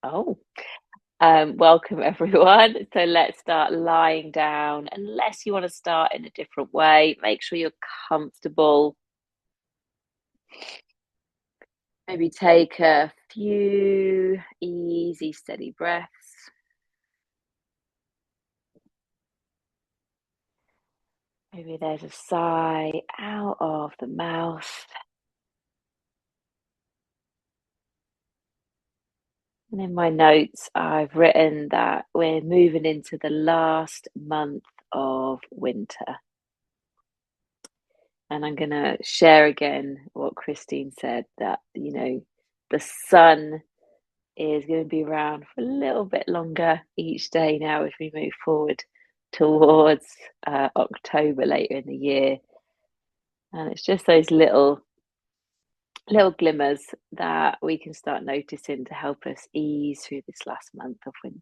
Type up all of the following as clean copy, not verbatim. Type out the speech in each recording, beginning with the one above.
Oh, welcome everyone. So let's start lying down. Unless you want to start in a different way, make sure you're comfortable. Maybe take a few easy, steady breaths. Maybe there's a sigh out of the mouth. And in my notes, I've written that we're moving into the last month of winter. And I'm going to share again what Christine said that, the sun is going to be around for a little bit longer each day now as we move forward towards October later in the year. And it's just those little glimmers that we can start noticing to help us ease through this last month of winter.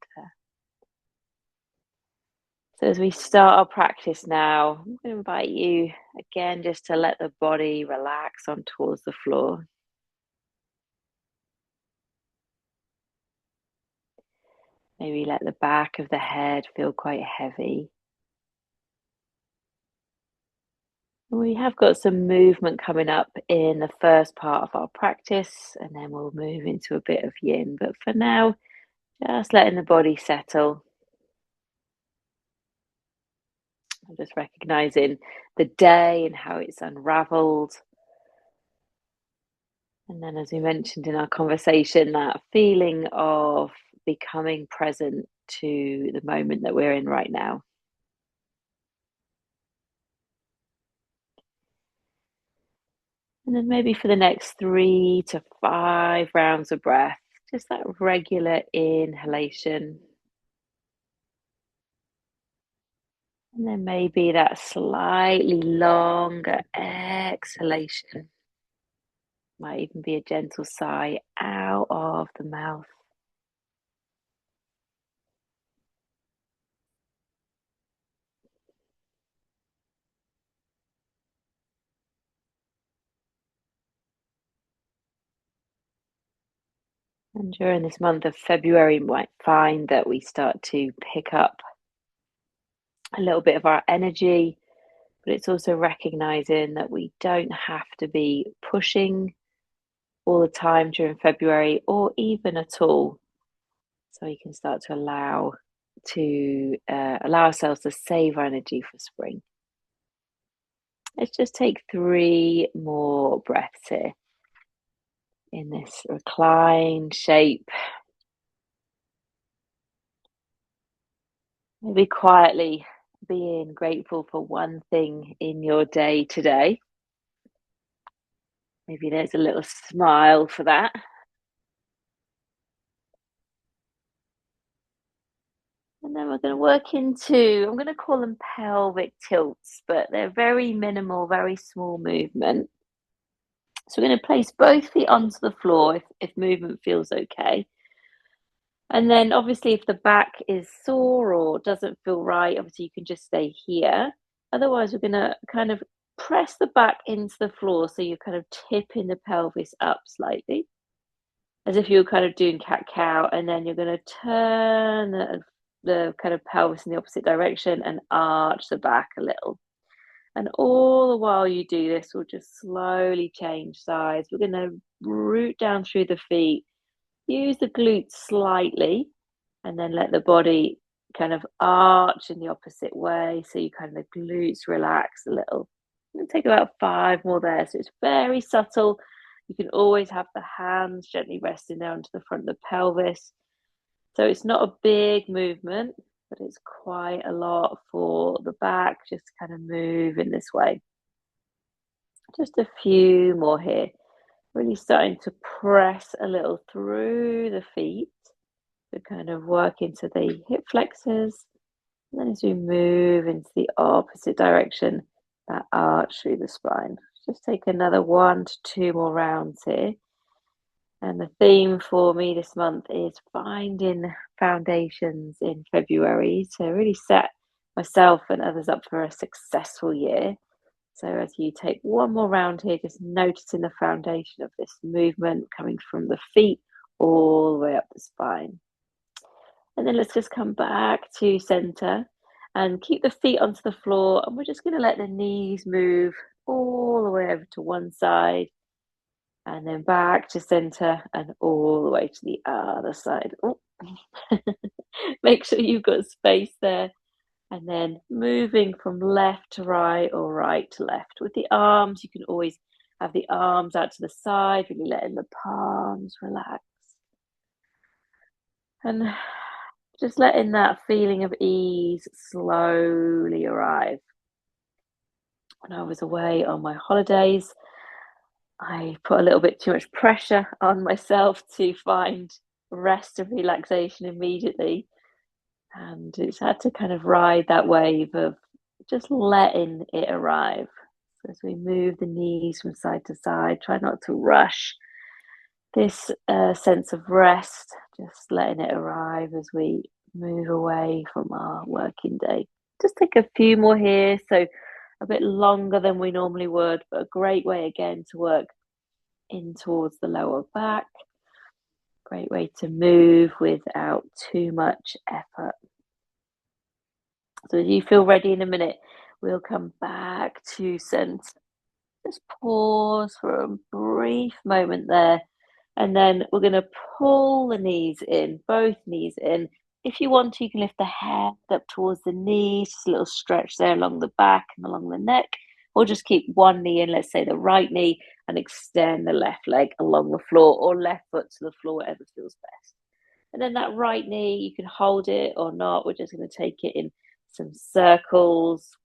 So as we start our practice now, I'm going to invite you again just to let the body relax on towards the floor. Maybe let the back of the head feel quite heavy. We have got some movement coming up in the first part of our practice, and then we'll move into a bit of yin. But for now, just letting the body settle. I'm just recognizing the day and how it's unraveled. And then, as we mentioned in our conversation, that feeling of becoming present to the moment that we're in right now. And then maybe for the next 3 to 5 rounds of breath, just that regular inhalation. And then maybe that slightly longer exhalation. Might even be a gentle sigh out of the mouth. And during this month of February, you might find that we start to pick up a little bit of our energy, but it's also recognizing that we don't have to be pushing all the time during February or even at all. So we can start to allow ourselves to save our energy for spring. Let's just take 3 more breaths here in this reclined shape. Maybe quietly being grateful for one thing in your day today. Maybe there's a little smile for that. And then we're going to work into, I'm going to call them pelvic tilts, but they're very minimal, very small movement. So we're going to place both feet onto the floor if movement feels okay. And then obviously if the back is sore or doesn't feel right, obviously you can just stay here. Otherwise, we're going to kind of press the back into the floor so you're kind of tipping the pelvis up slightly, as if you're kind of doing cat-cow, and then you're going to turn the kind of pelvis in the opposite direction and arch the back a little. And all the while you do this, we'll just slowly change sides. We're going to root down through the feet, use the glutes slightly, and then let the body kind of arch in the opposite way. So you kind of the glutes relax a little. It'll take about 5 more there. So it's very subtle. You can always have the hands gently resting down to the front of the pelvis. So it's not a big movement, but it's quite a lot for the back, just to kind of move in this way. Just a few more here. Really starting to press a little through the feet to kind of work into the hip flexors. And then as we move into the opposite direction, that arch through the spine. Just take another 1 to 2 more rounds here. And the theme for me this month is finding foundations in February to really set myself and others up for a successful year. So as you take one more round here, just noticing the foundation of this movement coming from the feet all the way up the spine. And then let's just come back to center and keep the feet onto the floor. And we're just going to let the knees move all the way over to one side and then back to center and all the way to the other side. Oh. Make sure you've got space there. And then moving from left to right or right to left. With the arms, you can always have the arms out to the side, really letting the palms relax. And just letting that feeling of ease slowly arrive. When I was away on my holidays, I put a little bit too much pressure on myself to find rest and relaxation immediately. And it's had to kind of ride that wave of just letting it arrive. So as we move the knees from side to side, try not to rush this sense of rest, just letting it arrive as we move away from our working day. Just take a few more here, so a bit longer than we normally would, but a great way again to work in towards the lower back. Great way to move without too much effort. So as you feel ready in a minute, we'll come back to center. Just pause for a brief moment there. And then we're going to pull the knees in, both knees in. If you want to, you can lift the head up towards the knees, just a little stretch there along the back and along the neck. Or just keep one knee in, let's say the right knee, and extend the left leg along the floor or left foot to the floor, whatever feels best. And then that right knee, you can hold it or not. We're just going to take it in some circles.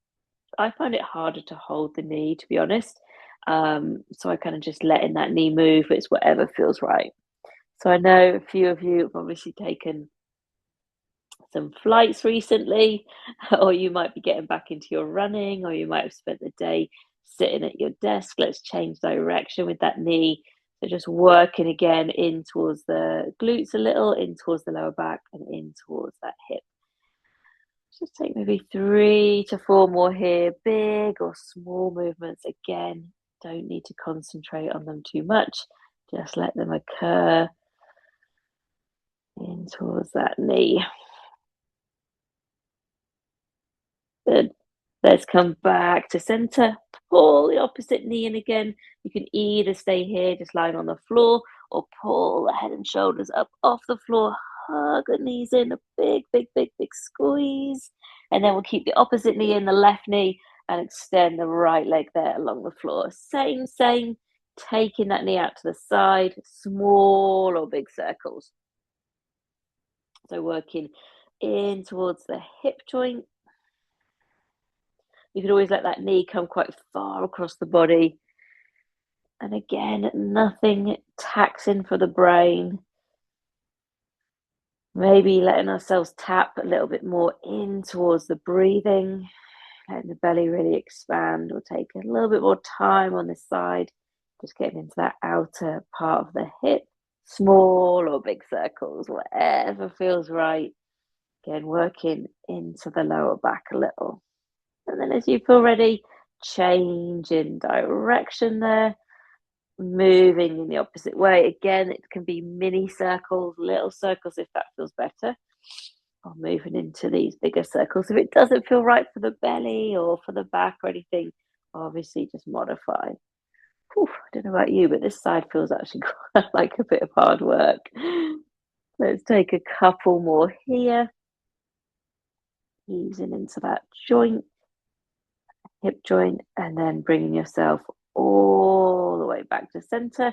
I find it harder to hold the knee, to be honest. So I kind of just letting that knee move. It's whatever feels right. So I know a few of you have obviously taken some flights recently, or you might be getting back into your running, or you might have spent the day sitting at your desk. Let's change direction with that knee. So just working again in towards the glutes a little, in towards the lower back, and in towards that hip. Just take maybe 3 to 4 more here, big or small movements. Again, don't need to concentrate on them too much. Just let them occur in towards that knee. Good. Let's come back to center. Pull the opposite knee in again. You can either stay here, just lying on the floor, or pull the head and shoulders up off the floor. Hug the knees in, a big, big, big, big squeeze. And then we'll keep the opposite knee in, the left knee, and extend the right leg there along the floor. Same. Taking that knee out to the side, small or big circles. So working in towards the hip joint. You can always let that knee come quite far across the body. And again, nothing taxing for the brain. Maybe letting ourselves tap a little bit more in towards the breathing, letting the belly really expand. We'll take a little bit more time on this side, just getting into that outer part of the hip. Small or big circles, whatever feels right. Again, working into the lower back a little. And then as you feel ready, change in direction there, moving in the opposite way. Again, it can be mini circles, little circles if that feels better, or moving into these bigger circles. If it doesn't feel right for the belly or for the back or anything, obviously just modify. Whew, I don't know about you, but this side feels actually quite like a bit of hard work. Let's take a couple more here. Easing into that joint, hip joint, and then bringing yourself all the way back to center,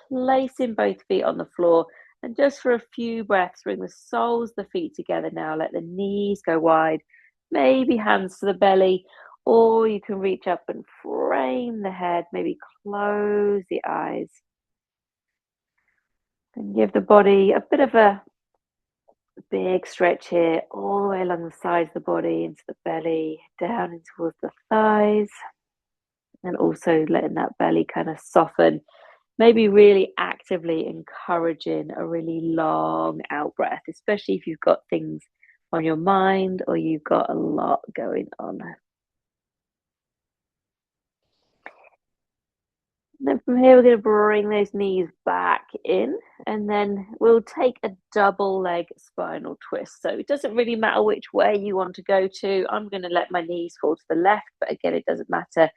placing both feet on the floor. And just for a few breaths, bring the soles of the feet together now. Let the knees go wide, maybe hands to the belly, or you can reach up and frame the head, maybe close the eyes. And give the body a bit of a big stretch here, all the way along the sides of the body, into the belly, down in towards the thighs. And also letting that belly kind of soften, maybe really actively encouraging a really long out breath, especially if you've got things on your mind or you've got a lot going on. Then from here, we're going to bring those knees back in, and then we'll take a double leg spinal twist. So it doesn't really matter which way you want to go to. I'm going to let my knees fall to the left, but again, it doesn't matter.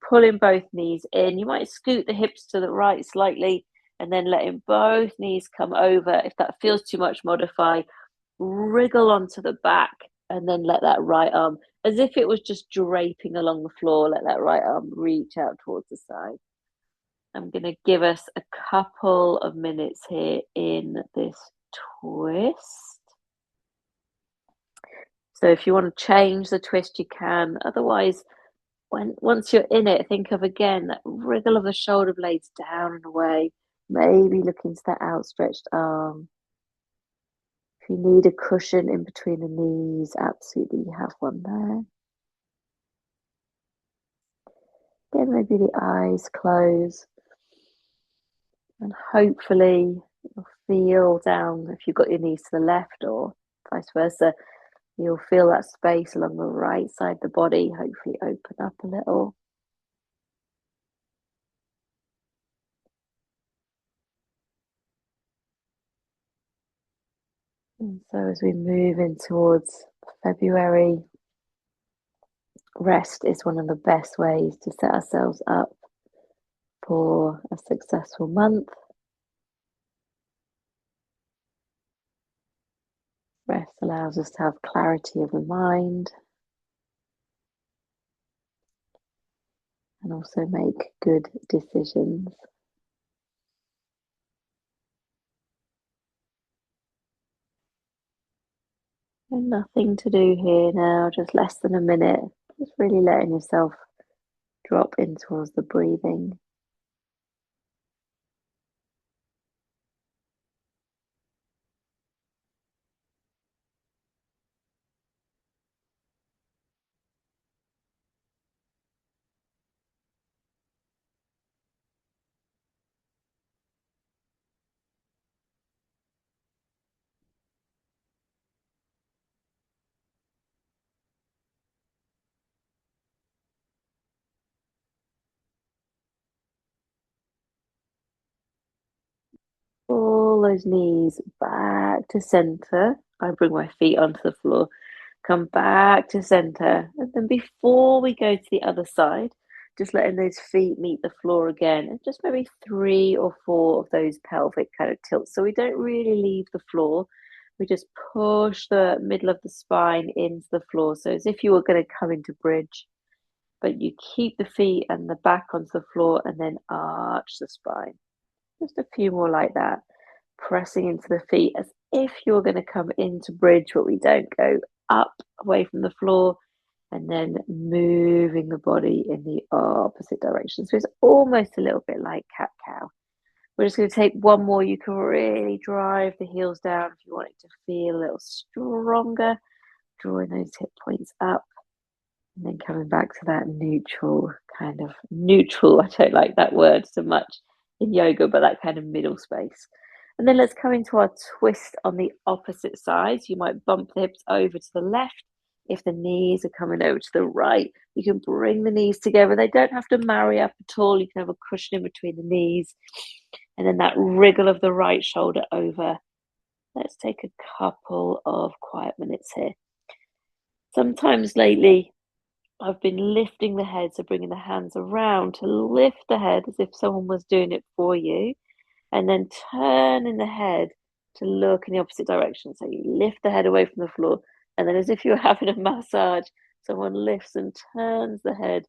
Pulling both knees in. You might scoot the hips to the right slightly, and then letting both knees come over. If that feels too much, modify. Wriggle onto the back, and then let that right arm, as if it was just draping along the floor, let that right arm reach out towards the side. I'm going to give us a couple of minutes here in this twist. So if you want to change the twist, you can. Otherwise, once you're in it, think of again that wriggle of the shoulder blades down and away. Maybe look into that outstretched arm. If you need a cushion in between the knees, absolutely you have one there. Again, maybe the eyes close. And hopefully you'll feel down if you've got your knees to the left or vice versa. You'll feel that space along the right side of the body hopefully open up a little. And so as we move in towards February, rest is one of the best ways to set ourselves up for a successful month. Rest allows us to have clarity of the mind and also make good decisions. And nothing to do here now, just less than a minute. Just really letting yourself drop in towards the breathing. Pull those knees back to center. I bring my feet onto the floor. Come back to center. And then before we go to the other side, just letting those feet meet the floor again. And just maybe 3 or 4 of those pelvic kind of tilts. So we don't really leave the floor. We just push the middle of the spine into the floor. So as if you were going to come into bridge, but you keep the feet and the back onto the floor and then arch the spine. Just a few more like that. Pressing into the feet as if you're going to come into bridge, but we don't go up away from the floor, and then moving the body in the opposite direction. So it's almost a little bit like cat-cow. We're just going to take one more. You can really drive the heels down if you want it to feel a little stronger, drawing those hip points up. And then coming back to that neutral, I don't like that word so much in yoga, but that kind of middle space. And then let's come into our twist on the opposite side. So you might bump the hips over to the left. If the knees are coming over to the right, you can bring the knees together. They don't have to marry up at all. You can have a cushion in between the knees. And then that wriggle of the right shoulder over. Let's take a couple of quiet minutes here. Sometimes lately, I've been lifting the head, so bringing the hands around to lift the head as if someone was doing it for you, and then turning the head to look in the opposite direction. So you lift the head away from the floor, and then as if you're having a massage, someone lifts and turns the head,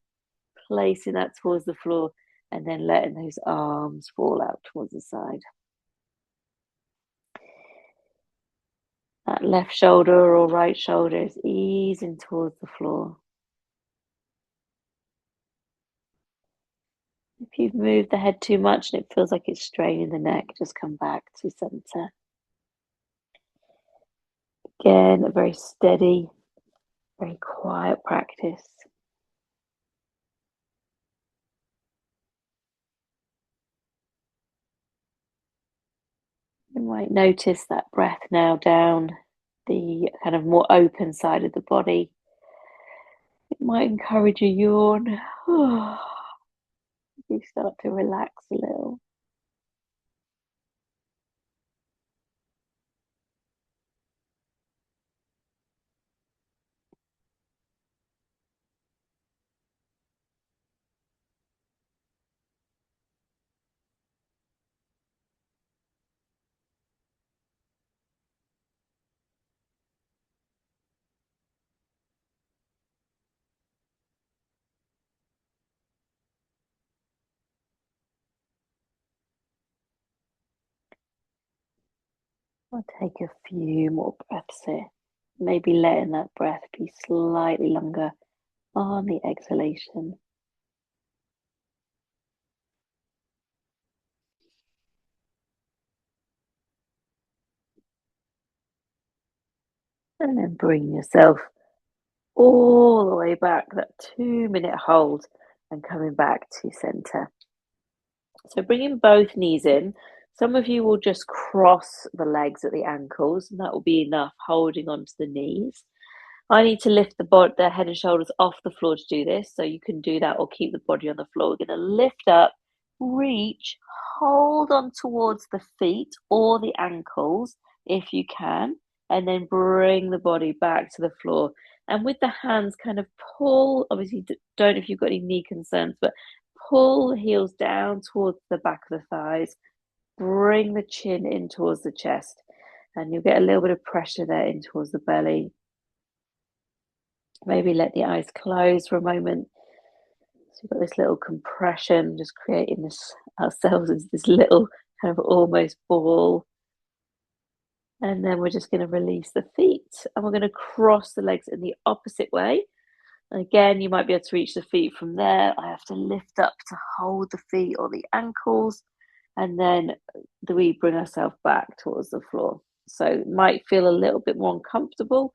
placing that towards the floor, and then letting those arms fall out towards the side. That left shoulder or right shoulder is easing towards the floor. If you've moved the head too much and it feels like it's straining the neck, just come back to center. Again, a very steady, very quiet practice. You might notice that breath now down the kind of more open side of the body. It might encourage a yawn. you start to relax a little. I'll take a few more breaths here. Maybe letting that breath be slightly longer on the exhalation. And then bring yourself all the way back, that 2-minute hold, and coming back to center. So bringing both knees in. Some of you will just cross the legs at the ankles, and that will be enough holding onto the knees. I need to lift the head and shoulders off the floor to do this, so you can do that or keep the body on the floor. We're going to lift up, reach, hold on towards the feet or the ankles if you can, and then bring the body back to the floor. And with the hands, kind of pull, obviously, don't if you've got any knee concerns, but pull the heels down towards the back of the thighs, bring the chin in towards the chest, and you'll get a little bit of pressure there in towards the belly. Maybe let the eyes close for a moment. So we've got this little compression, just creating this ourselves as this little kind of almost ball. And then we're just going to release the feet, and we're going to cross the legs in the opposite way. And again, you might be able to reach the feet from there. I have to lift up to hold the feet or the ankles, and then we bring ourselves back towards the floor. So it might feel a little bit more uncomfortable.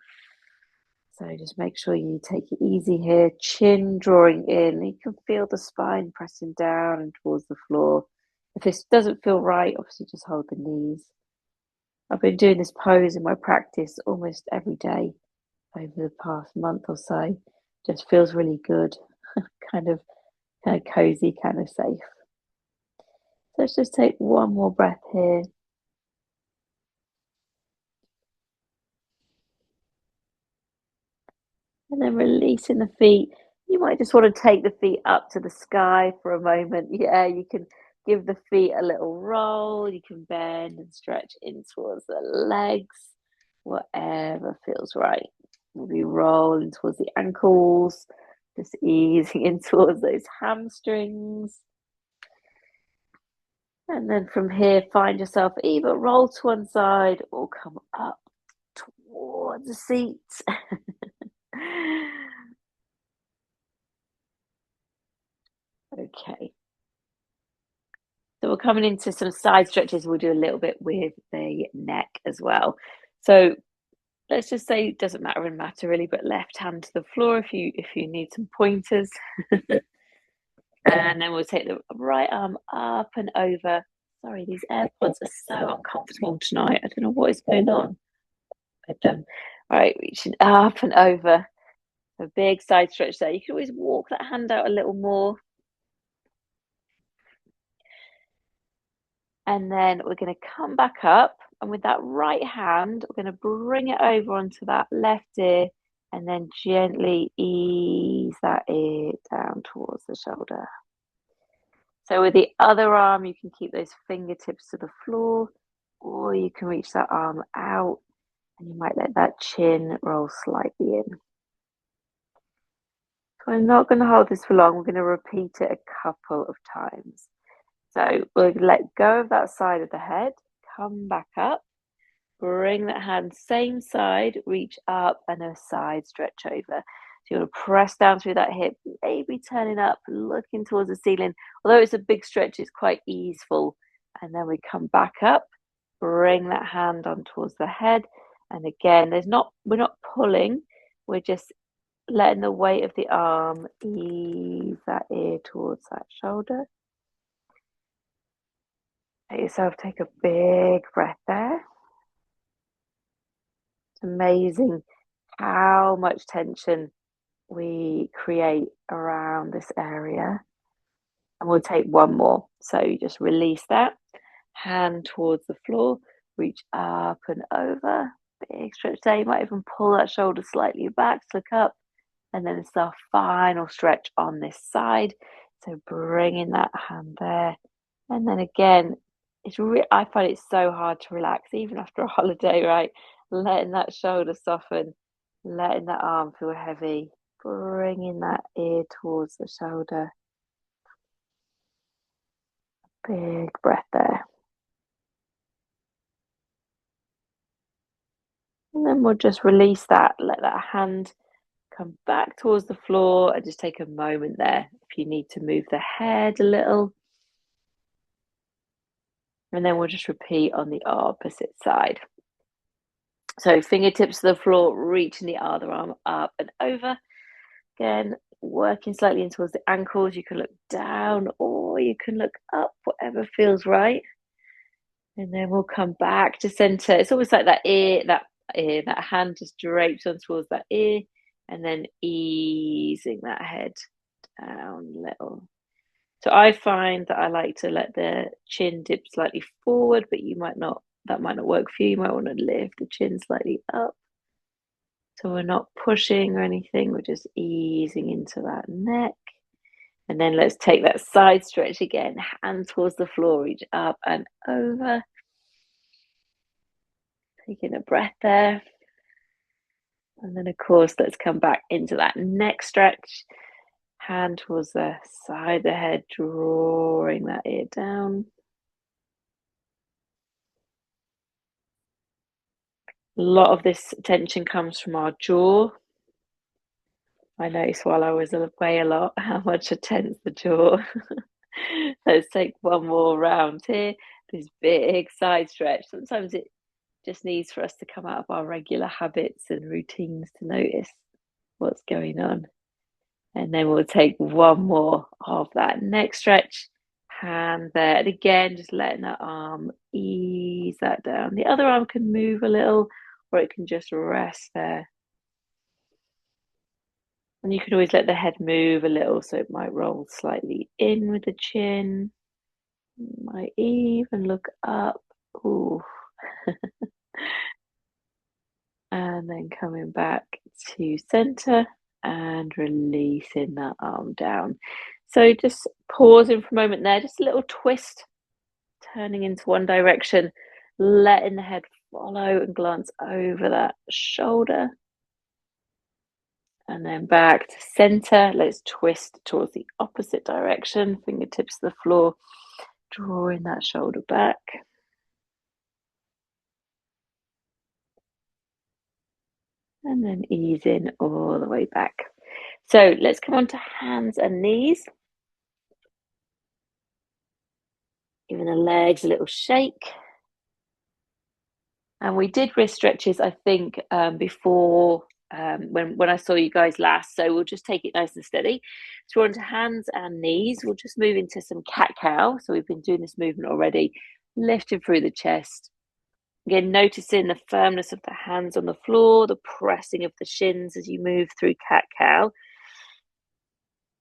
So just make sure you take it easy here, chin drawing in. You can feel the spine pressing down and towards the floor. If this doesn't feel right, obviously just hold the knees. I've been doing this pose in my practice almost every day over the past month or so. Just feels really good, kind of cozy, kind of safe. So let's just take one more breath here. And then releasing the feet. You might just want to take the feet up to the sky for a moment. Yeah, you can give the feet a little roll. You can bend and stretch in towards the legs, whatever feels right. Maybe rolling towards the ankles, just easing in towards those hamstrings. And then from here, find yourself either roll to one side or come up towards the seat. Okay. So we're coming into some side stretches. We'll do a little bit with the neck as well. So let's just say it doesn't matter really, but left hand to the floor if you need some pointers. And then we'll take the right arm up and over. Sorry, these AirPods are so uncomfortable tonight. I don't know what is going on. But right, reaching up and over. A big side stretch there. You can always walk that hand out a little more. And then we're going to come back up, and with that right hand, we're going to bring it over onto that left ear and then gently ease that ear down towards the shoulder. So with the other arm, you can keep those fingertips to the floor, or you can reach that arm out and you might let that chin roll slightly in. So I'm not going to hold this for long. We're going to repeat it a couple of times. So we'll let go of that side of the head, come back up, bring that hand same side, reach up and a side stretch over. So you're going to press down through that hip, maybe turning up, looking towards the ceiling. Although it's a big stretch, it's quite easeful. And then we come back up, bring that hand on towards the head. And again, we're not pulling, we're just letting the weight of the arm ease that ear towards that shoulder. Let yourself take a big breath there. It's amazing how much tension we create around this area. And we'll take one more. So you just release that, hand towards the floor, reach up and over, big stretch there. You might even pull that shoulder slightly back to look up. And then it's our final stretch on this side. So bringing that hand there. And then again, I find it so hard to relax, even after a holiday, right? Letting that shoulder soften, letting that arm feel heavy, bringing that ear towards the shoulder. Big breath there. And then we'll just release that, let that hand come back towards the floor and just take a moment there if you need to move the head a little. And then we'll just repeat on the opposite side. So fingertips to the floor, reaching the other arm up and over. Again, working slightly in towards the ankles. You can look down or you can look up, whatever feels right. And then we'll come back to center. It's almost like that hand just drapes on towards that ear, and then easing that head down a little. So I find that I like to let the chin dip slightly forward, but that might not work for you. You might want to lift the chin slightly up. So we're not pushing or anything, we're just easing into that neck. And then let's take that side stretch again, hand towards the floor, reach up and over. Taking a breath there. And then, of course, let's come back into that neck stretch. Hand towards the side of the head, drawing that ear down. A lot of this tension comes from our jaw. I noticed while I was away a lot how much I tense the jaw. Let's take one more round here. This big side stretch. Sometimes it just needs for us to come out of our regular habits and routines to notice what's going on. And then we'll take one more of that neck stretch. Hand there. And again, just letting that arm ease that down. The other arm can move a little, or it can just rest there. And you can always let the head move a little, so it might roll slightly in with the chin. Might even look up. Ooh. And then coming back to center and releasing that arm down. So just pausing for a moment there, just a little twist, turning into one direction, letting the head follow and glance over that shoulder. And then back to center. Let's twist towards the opposite direction, fingertips to the floor, drawing that shoulder back. And then ease in all the way back. So let's come on to hands and knees. Giving the legs a little shake. And we did wrist stretches, I think, before when I saw you guys last. So we'll just take it nice and steady. So we're on to hands and knees. We'll just move into some cat-cow. So we've been doing this movement already, lifting through the chest. Again, noticing the firmness of the hands on the floor, the pressing of the shins as you move through cat-cow.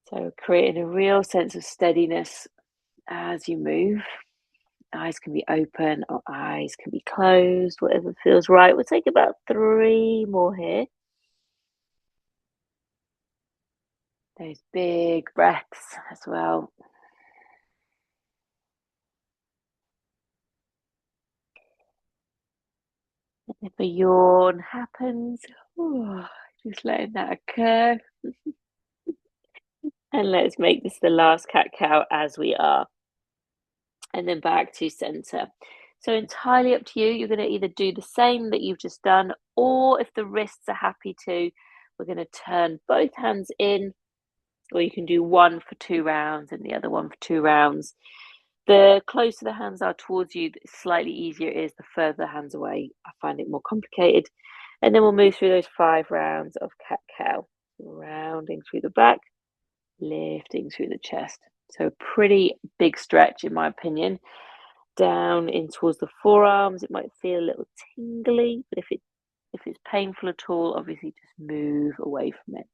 So creating a real sense of steadiness as you move. Eyes can be open or eyes can be closed, whatever feels right. We'll take about 3 more here. Those big breaths as well. And if a yawn happens, just letting that occur. And let's make this the last cat-cow as we are. And then back to center. So entirely up to you. You're going to either do the same that you've just done, or if the wrists are happy to, we're going to turn both hands in, or you can do one for 2 rounds and the other one for 2 rounds. The closer the hands are towards you, the slightly easier it is. The further the hands away, I find it more complicated. And then we'll move through those 5 rounds of cat-cow, rounding through the back, lifting through the chest. So a pretty big stretch, in my opinion. Down in towards the forearms, it might feel a little tingly, but if it's painful at all, obviously just move away from it.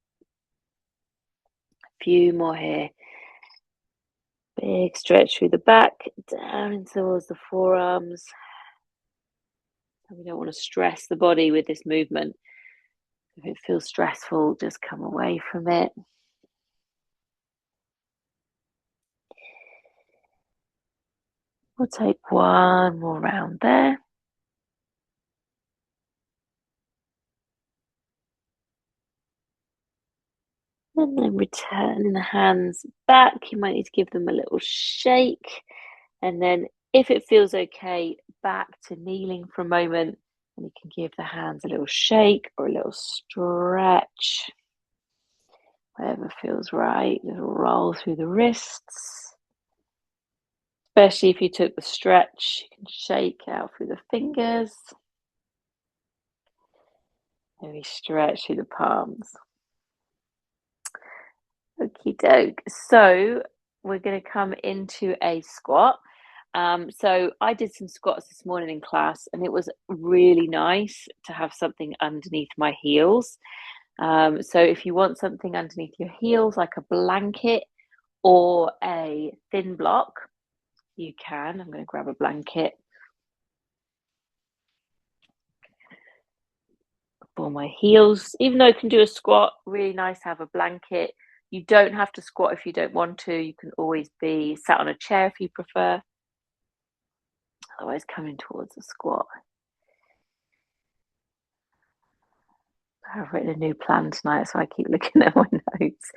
A few more here. Big stretch through the back, down in towards the forearms. And we don't want to stress the body with this movement. If it feels stressful, just come away from it. We'll take one more round there. And then returning the hands back. You might need to give them a little shake. And then if it feels okay, back to kneeling for a moment. And you can give the hands a little shake or a little stretch. Whatever feels right. Just roll through the wrists. Especially if you took the stretch, you can shake out through the fingers. Maybe stretch through the palms. Okie doke. So we're going to come into a squat. So I did some squats this morning in class, and it was really nice to have something underneath my heels. So if you want something underneath your heels, like a blanket or a thin block, you can. I'm going to grab a blanket for my heels. Even though I can do a squat, really nice to have a blanket. You don't have to squat if you don't want to. You can always be sat on a chair if you prefer. Otherwise, coming towards the squat. I've written a new plan tonight, so I keep looking at my notes.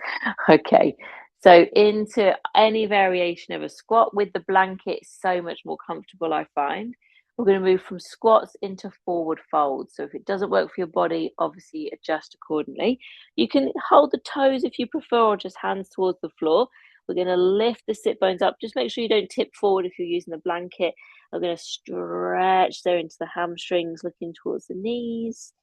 Okay, so into any variation of a squat with the blanket, so much more comfortable, I find. We're going to move from squats into forward folds. So if it doesn't work for your body, obviously adjust accordingly. You can hold the toes if you prefer, or just hands towards the floor. We're going to lift the sit bones up. Just make sure you don't tip forward if you're using the blanket. I'm going to stretch there into the hamstrings, looking towards the knees.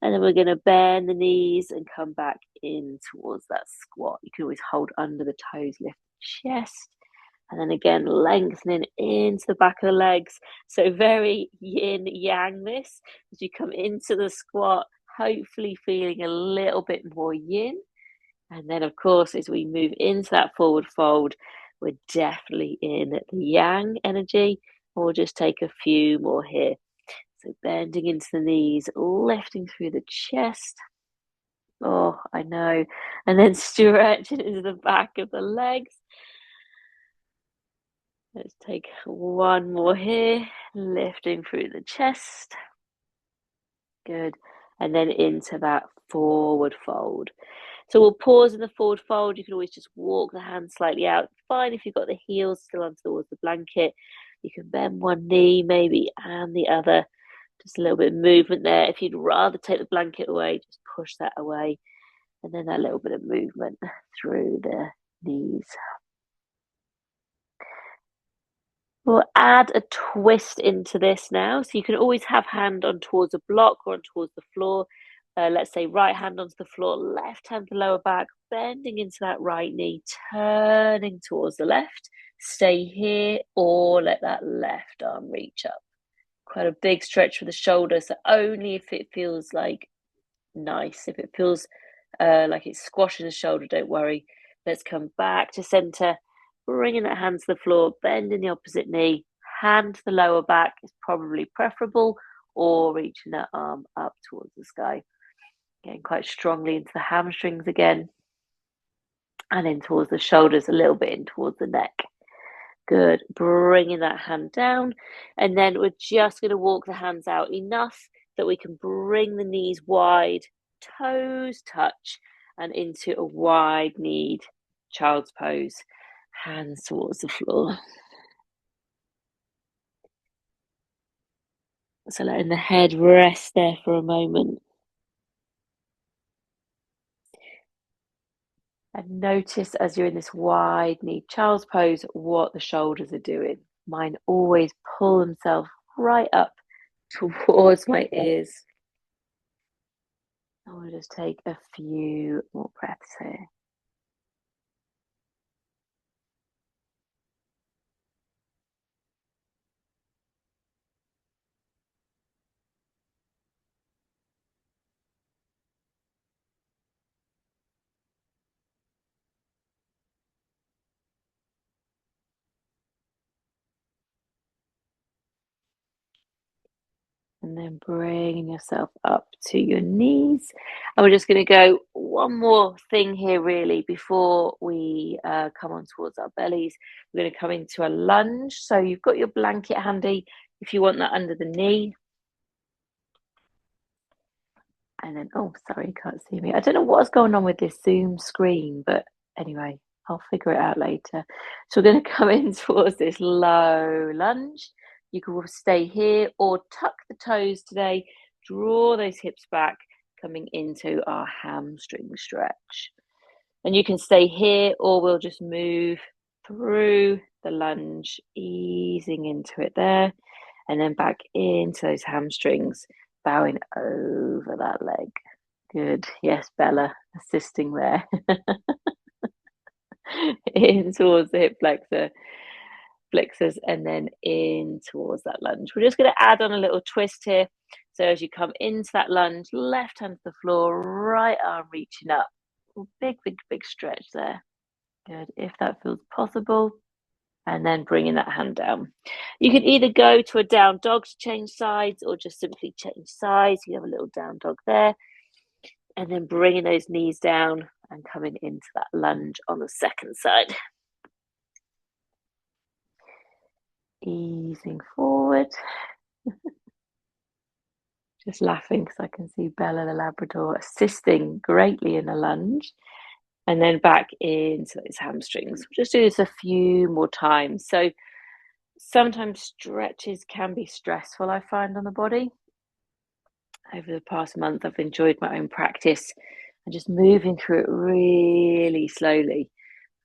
And then we're going to bend the knees and come back in towards that squat. You can always hold under the toes, lift the chest. And then again, lengthening into the back of the legs. So very yin yang this as you come into the squat, hopefully feeling a little bit more yin. And then, of course, as we move into that forward fold, we're definitely in the yang energy. We'll just take a few more here. So bending into the knees, lifting through the chest. Oh, I know. And then stretching into the back of the legs. Let's take one more here, lifting through the chest. Good. And then into that forward fold. So we'll pause in the forward fold. You can always just walk the hands slightly out. Fine if you've got the heels still on towards the blanket. You can bend one knee maybe and the other. Just a little bit of movement there. If you'd rather take the blanket away, just push that away. And then that little bit of movement through the knees. We'll add a twist into this now. So you can always have hand on towards a block or on towards the floor. Let's say right hand onto the floor, left hand to lower back, bending into that right knee, turning towards the left. Stay here or let that left arm reach up. Quite a big stretch for the shoulder. So only if it feels like nice. If it feels like it's squashing the shoulder, don't worry. Let's come back to center, bringing that hand to the floor, bending the opposite knee, hand to the lower back is probably preferable, or reaching that arm up towards the sky. Getting quite strongly into the hamstrings again, and in towards the shoulders, a little bit in towards the neck. Good. Bringing that hand down, and then we're just going to walk the hands out enough that we can bring the knees wide, toes touch, and into a wide-kneed child's pose. Hands towards the floor. So letting the head rest there for a moment. And notice as you're in this wide-kneed child's pose what the shoulders are doing. Mine always pull themselves right up towards my ears. I'll just take a few more breaths here. And then bringing yourself up to your knees. And we're just going to go one more thing here, really, before we come on towards our bellies. We're going to come into a lunge. So you've got your blanket handy if you want that under the knee. And then, oh, sorry, you can't see me. I don't know what's going on with this Zoom screen, but anyway, I'll figure it out later. So we're going to come in towards this low lunge. You can stay here or tuck the toes today. Draw those hips back, coming into our hamstring stretch. And you can stay here or we'll just move through the lunge, easing into it there. And then back into those hamstrings, bowing over that leg. Good. Yes, Bella, assisting there. In towards the hip flexors, and then in towards that lunge. We're just going to add on a little twist here. So as you come into that lunge, left hand to the floor, right arm reaching up. Big, big, big stretch there. Good. If that feels possible. And then bringing that hand down. You can either go to a down dog to change sides or just simply change sides. You have a little down dog there. And then bringing those knees down and coming into that lunge on the second side. Easing forward. Just laughing because I can see Bella the Labrador assisting greatly in a lunge. And then back into those hamstrings. We'll just do this a few more times. So sometimes stretches can be stressful, I find, on the body. Over the past month, I've enjoyed my own practice and just moving through it really slowly,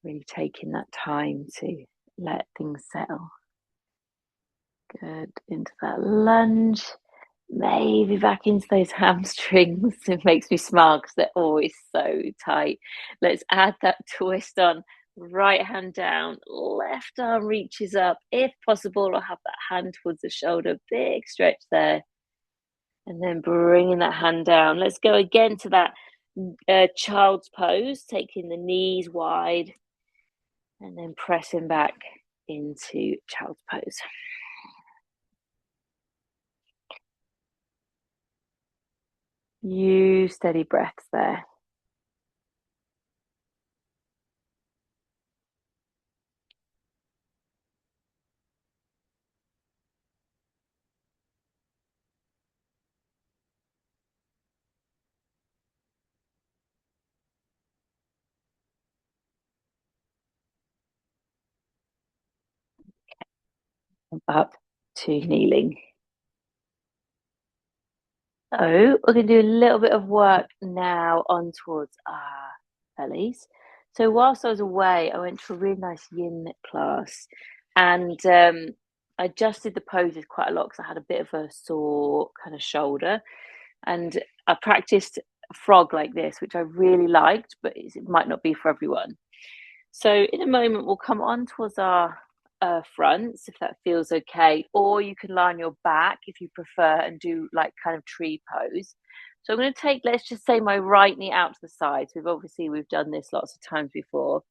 really taking that time to let things settle. Good. Into that lunge. Maybe back into those hamstrings. It makes me smile because they're always so tight. Let's add that twist on. Right hand down, left arm reaches up. If possible, I'll have that hand towards the shoulder. Big stretch there. And then bringing that hand down. Let's go again to that child's pose, taking the knees wide and then pressing back into child's pose. Use steady breaths there. Up to kneeling. So we're going to do a little bit of work now on towards our bellies. So whilst I was away, I went to a really nice yin class and I adjusted the poses quite a lot because I had a bit of a sore kind of shoulder. And I practiced frog like this, which I really liked, but it might not be for everyone. So in a moment, we'll come on towards our fronts, if that feels okay, or you can lie on your back if you prefer and do like kind of tree pose. So I'm going to take, let's just say, my right knee out to the side. So we've done this lots of times before.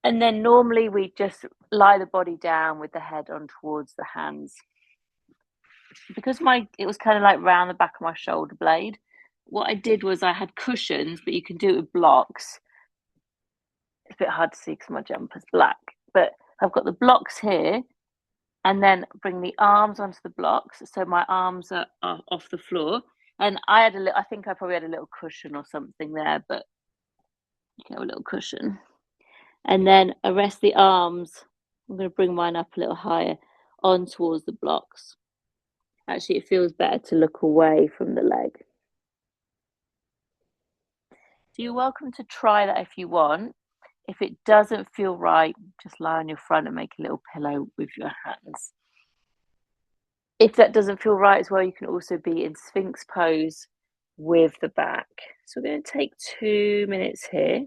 And then normally we just lie the body down with the head on towards the hands. Because it was kind of like round the back of my shoulder blade, what I did was I had cushions, but you can do it with blocks. It's a bit hard to see because my jumper's black, but I've got the blocks here, and then bring the arms onto the blocks, so my arms are off the floor. And I think I probably had a little cushion or something there, but you can have a little cushion. And then I rest the arms. I'm going to bring mine up a little higher on towards the blocks. Actually, it feels better to look away from the leg. So you're welcome to try that if you want. If it doesn't feel right, just lie on your front and make a little pillow with your hands. If that doesn't feel right as well, you can also be in Sphinx pose with the back. So we're going to take 2 minutes here.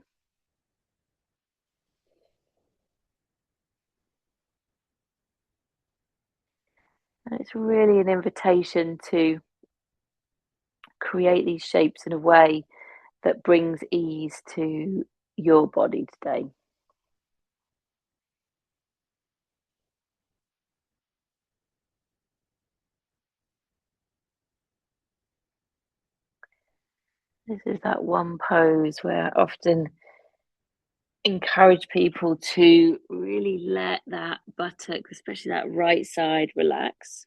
And it's really an invitation to create these shapes in a way that brings ease to your body today. This is that one pose where I often encourage people to really let that buttock, especially that right side, relax.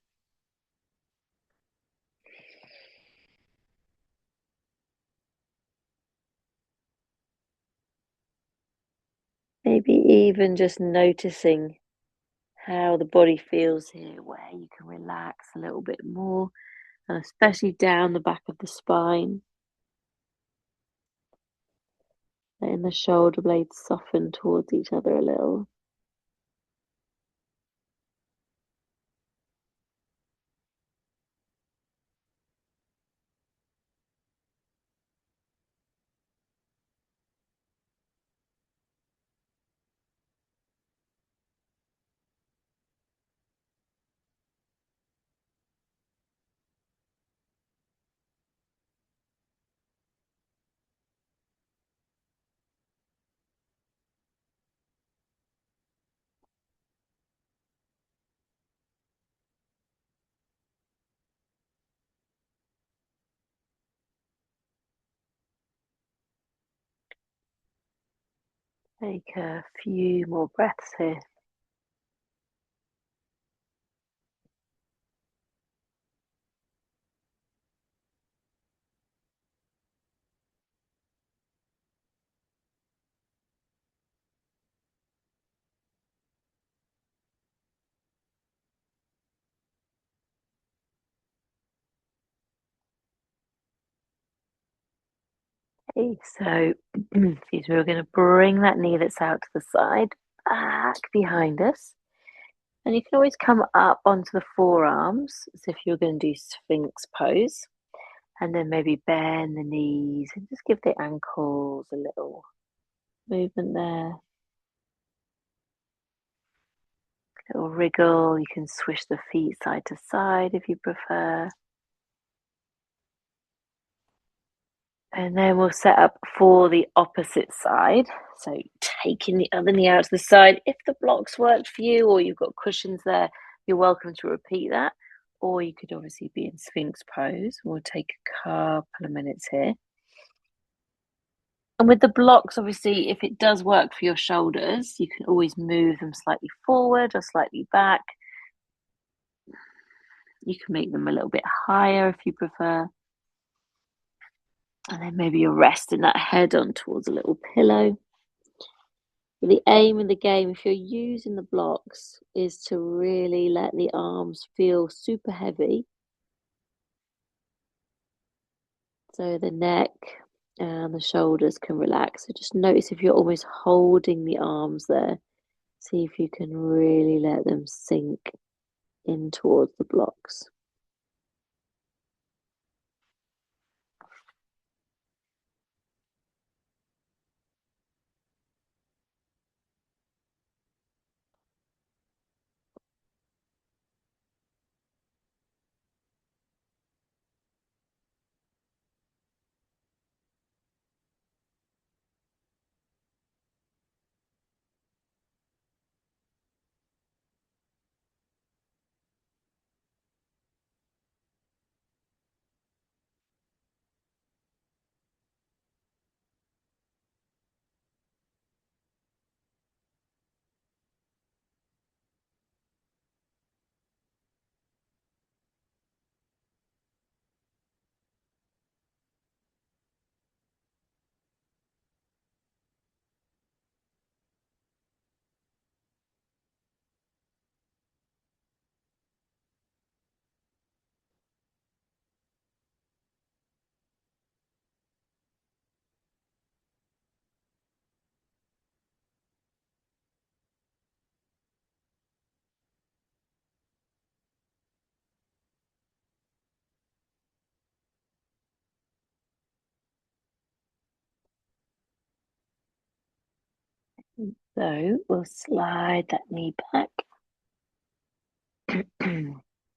Maybe even just noticing how the body feels here, where you can relax a little bit more, and especially down the back of the spine, letting the shoulder blades soften towards each other a little. Take a few more breaths here. Okay, so excuse me, we're going to bring that knee that's out to the side back behind us. And you can always come up onto the forearms as if you're going to do Sphinx pose. And then maybe bend the knees and just give the ankles a little movement there. A little wriggle. You can swish the feet side to side if you prefer. And then we'll set up for the opposite side. So taking the other knee out to the side. If the blocks worked for you or you've got cushions there, you're welcome to repeat that. Or you could obviously be in Sphinx pose. We'll take a couple of minutes here. And with the blocks, obviously, if it does work for your shoulders, you can always move them slightly forward or slightly back. You can make them a little bit higher if you prefer. And then maybe you're resting that head on towards a little pillow. But the aim in the game, if you're using the blocks, is to really let the arms feel super heavy. So the neck and the shoulders can relax. So just notice if you're almost holding the arms there. See if you can really let them sink in towards the blocks. So we'll slide that knee back. And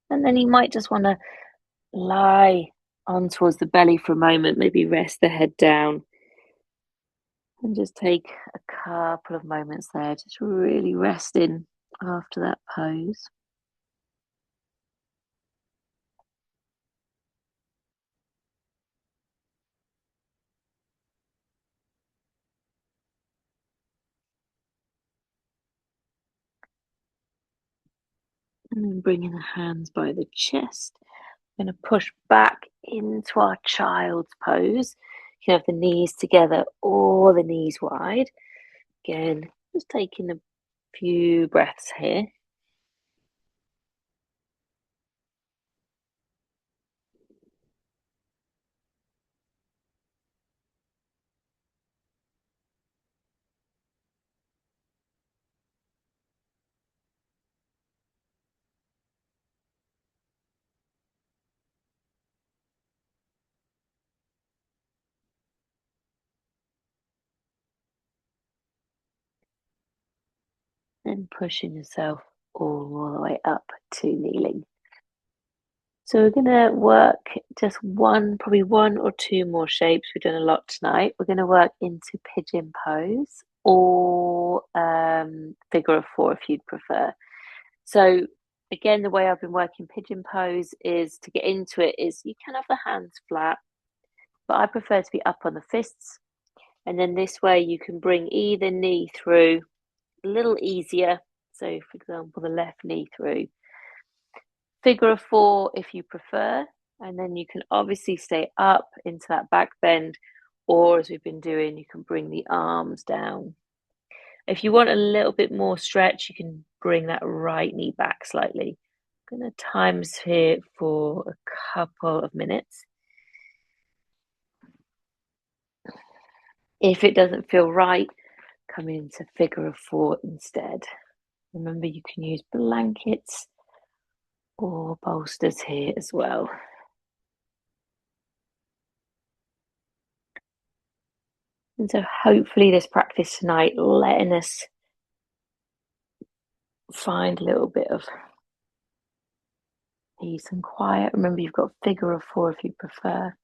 then you might just want to lie on towards the belly for a moment, maybe rest the head down and just take a couple of moments there, just really resting after that pose. And then bringing the hands by the chest. We're going to push back into our child's pose. You can have the knees together or the knees wide. Again, just taking a few breaths here. And pushing yourself all the way up to kneeling. So we're going to work just probably one or two more shapes. We've done a lot tonight. We're going to work into pigeon pose or figure of four if you'd prefer. So again, the way I've been working pigeon pose is to get into it is you can have the hands flat, but I prefer to be up on the fists. And then this way you can bring either knee through a little easier. So for example, the left knee through. Figure of four if you prefer, and then you can obviously stay up into that back bend, or as we've been doing, you can bring the arms down. If you want a little bit more stretch, you can bring that right knee back slightly. I'm going to times here for a couple of minutes. If it doesn't feel right, come into figure of four instead. Remember, you can use blankets or bolsters here as well. And so hopefully this practice tonight letting us find a little bit of peace and quiet. Remember, you've got figure of four if you prefer.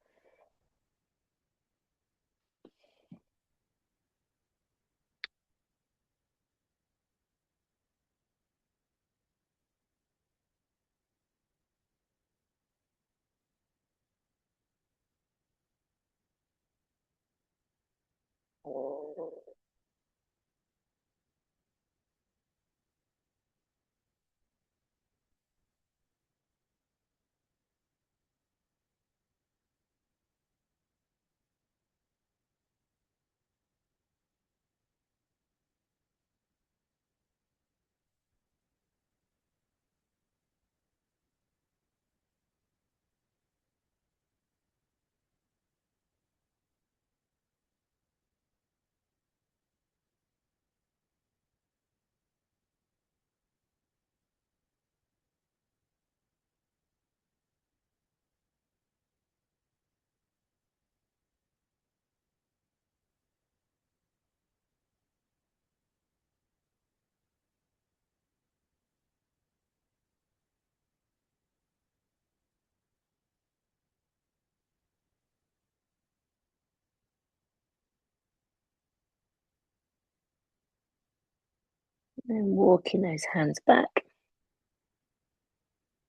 And walking those hands back.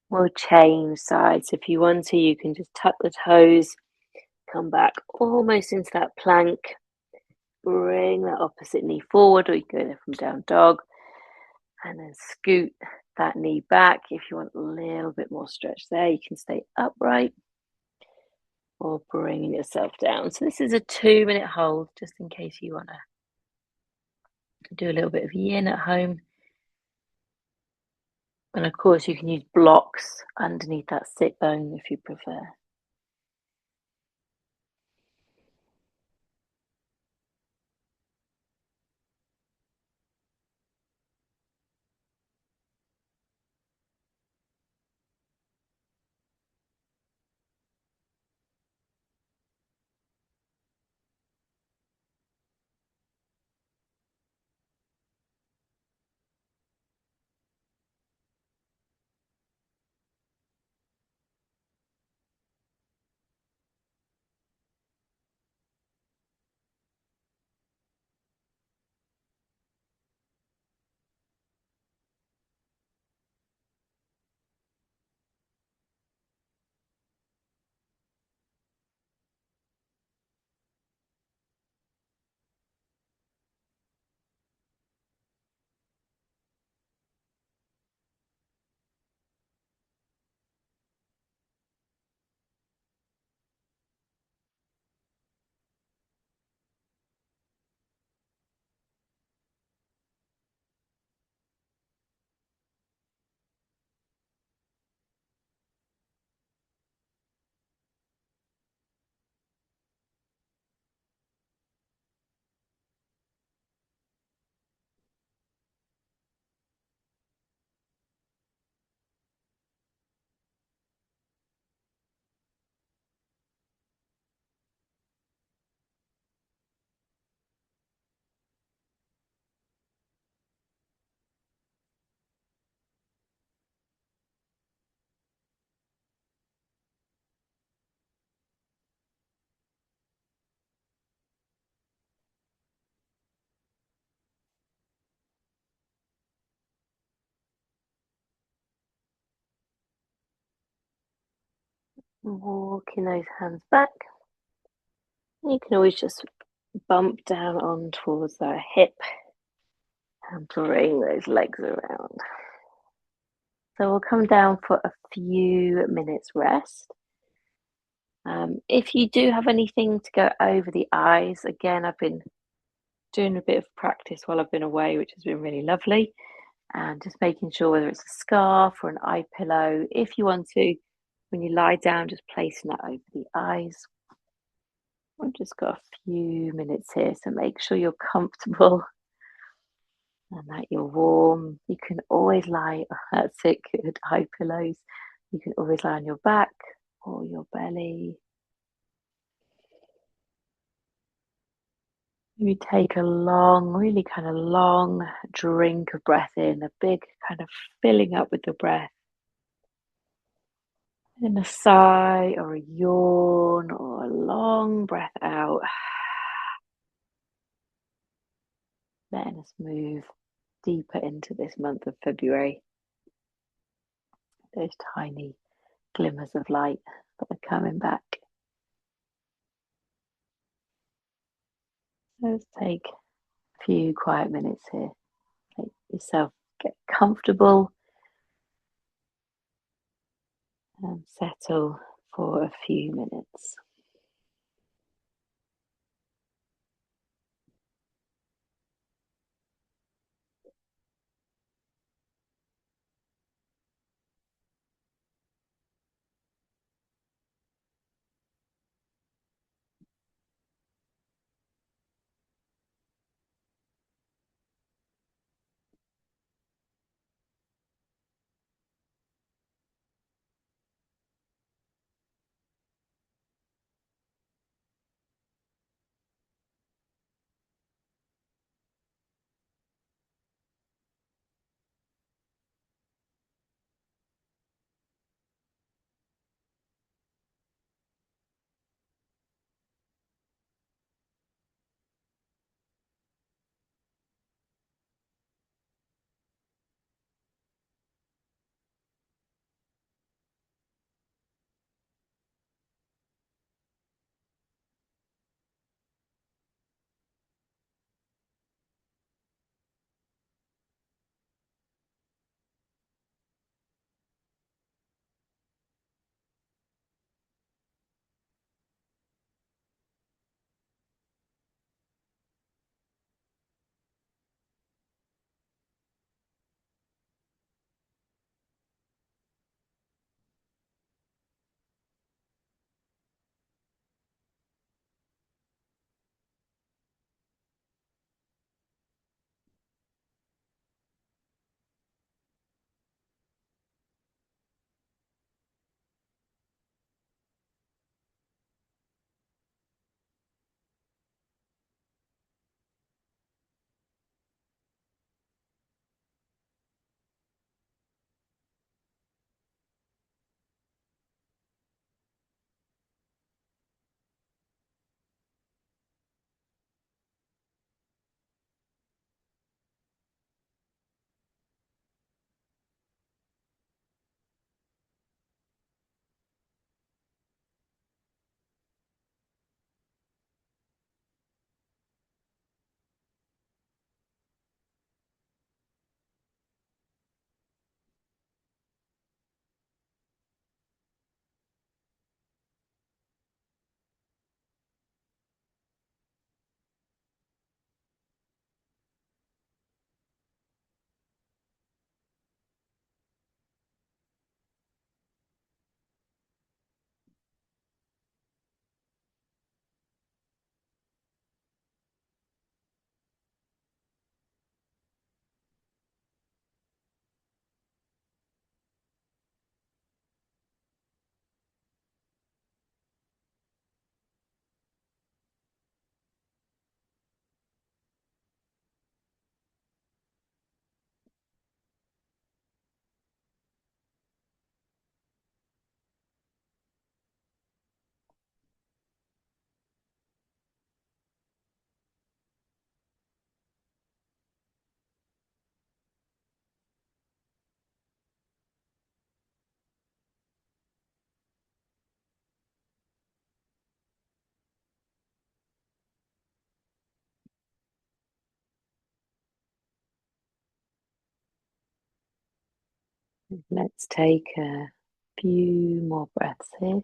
We'll change sides. If you want to, you can just tuck the toes, come back almost into that plank. Bring that opposite knee forward, or you can go there from down dog. And then scoot that knee back. If you want a little bit more stretch there, you can stay upright or bringing yourself down. So this is a 2-minute hold, just in case you want to do a little bit of yin at home. And of course, you can use blocks underneath that sit bone if you prefer. Walking those hands back. You can always just bump down on towards that hip and bring those legs around. So we'll come down for a few minutes rest. If you do have anything to go over the eyes, again, I've been doing a bit of practice while I've been away, which has been really lovely. And just making sure whether it's a scarf or an eye pillow, if you want to, when you lie down, just placing that over the eyes. We've just got a few minutes here, so make sure you're comfortable and that you're warm. You can always lie, that's it, good, eye pillows. You can always lie on your back or your belly. You take a long, really kind of long drink of breath in, a big kind of filling up with the breath. And a sigh or a yawn or a long breath out. Letting us move deeper into this month of February. Those tiny glimmers of light that are coming back. Let's take a few quiet minutes here. Let yourself get comfortable and settle for a few minutes. Let's take a few more breaths here.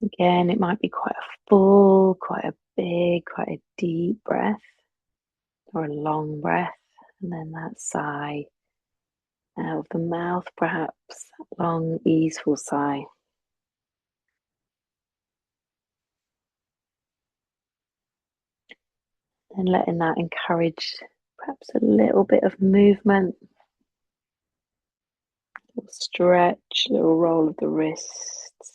Again, it might be quite a full, quite a big, quite a deep breath, or a long breath, and then that sigh out of the mouth, perhaps long, easeful sigh. And letting that encourage perhaps a little bit of movement, a little stretch, a little roll of the wrists.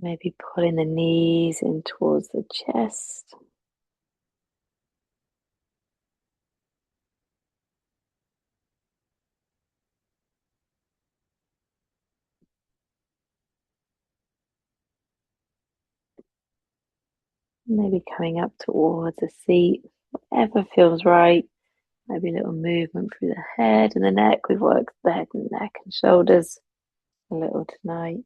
Maybe pulling the knees in towards the chest. Maybe coming up towards the seat, whatever feels right. Maybe a little movement through the head and the neck. We've worked the head and neck and shoulders a little tonight.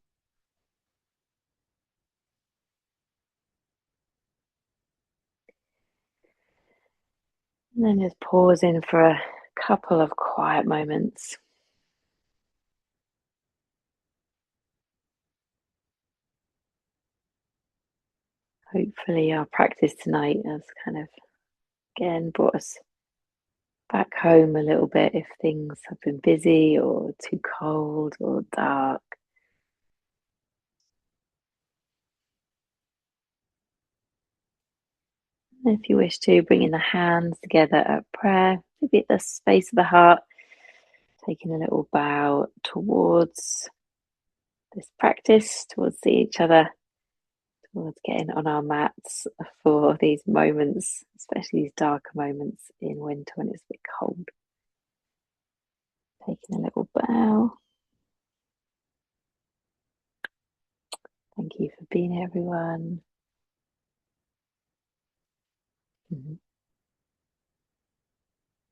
And then just pause in for a couple of quiet moments. Hopefully, our practice tonight has kind of again brought us back home a little bit if things have been busy or too cold or dark. And if you wish to, bringing the hands together at prayer, maybe at the space of the heart, taking a little bow towards this practice, towards each other, towards getting on our mats for these moments, especially these darker moments in winter when it's a bit cold. Taking a little bow. Thank you for being here, everyone.